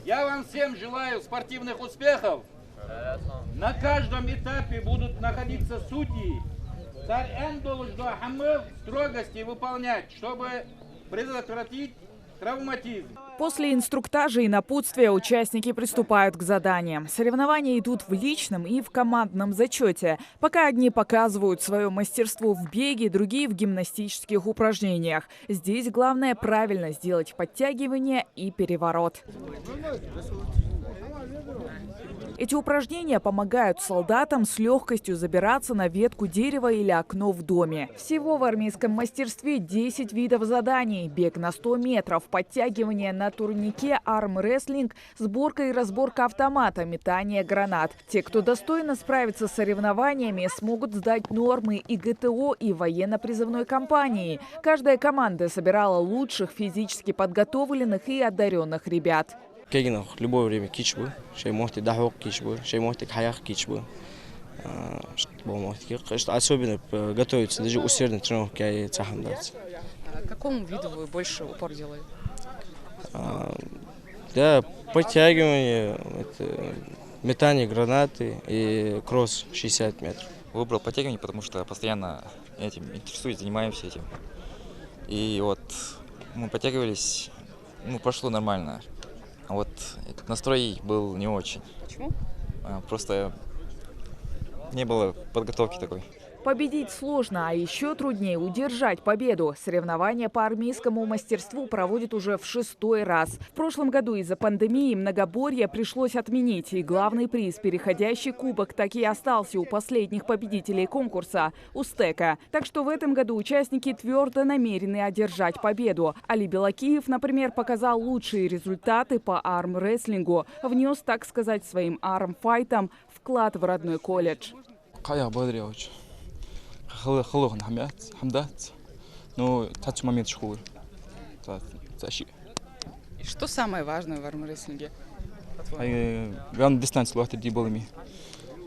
Я вам всем желаю спортивных успехов. На каждом этапе будут находиться судьи. Царь Н должен строгости выполнять, чтобы предотвратить травматизм. После инструктажа и напутствия участники приступают к заданиям. Соревнования идут в личном и в командном зачете. Пока одни показывают свое мастерство в беге, другие в гимнастических упражнениях. Здесь главное правильно сделать подтягивание и переворот. Эти упражнения помогают солдатам с легкостью забираться на ветку дерева или окно в доме. Всего в армейском мастерстве 10 видов заданий. Бег на 100 метров, подтягивание на турнике, армрестлинг, сборка и разборка автомата, метание гранат. Те, кто достойно справится с соревнованиями, смогут сдать нормы и ГТО, и военно-призывной кампании. Каждая команда собирала лучших физически подготовленных и одаренных ребят. كيجينا любое время кичбу, شيء مهتي دحوق кичбу, شيء مهتي حياة кичбу. Особенно готовиться, даже усердно тренировки я цахам дать. Какому виду вы больше упор делаете? Да, подтягивание, метание гранаты и кросс 60 метров. Выбрал подтягивание, потому что постоянно этим интересуюсь, занимаемся этим. И вот мы подтягивались, прошло нормально. А вот этот настрой был не очень. Почему? Просто не было подготовки такой. Победить сложно, а еще труднее удержать победу. Соревнования по армейскому мастерству проводят уже в 6-й раз. В прошлом году из-за пандемии многоборье пришлось отменить. И главный приз, переходящий кубок, так и остался у последних победителей конкурса – у Стека. Так что в этом году участники твердо намерены одержать победу. Али Белакиев, например, показал лучшие результаты по армрестлингу. Внес, так сказать, своим армфайтом вклад в родной колледж. خلوه حمدات но тачу момент школы. И что самое важное в армрестлинге? Главное дистанция лохтер диболами.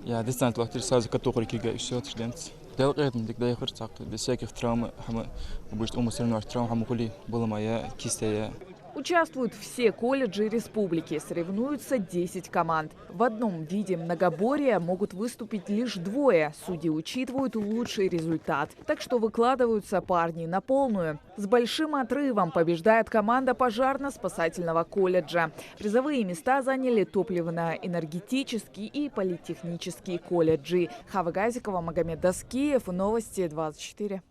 Я дистанция лохтер сразу который кига все студент. Делает дик даихер так без всяких травм, хама будет умысленный травм, хама кули было моя кистая. Участвуют все колледжи республики. Соревнуются 10 команд. В одном виде многоборья могут выступить лишь 2. Судьи учитывают лучший результат. Так что выкладываются парни на полную. С большим отрывом побеждает команда пожарно-спасательного колледжа. Призовые места заняли топливно-энергетический и политехнический колледжи. Хава Газикова, Магомед Даскиев. Новости 24.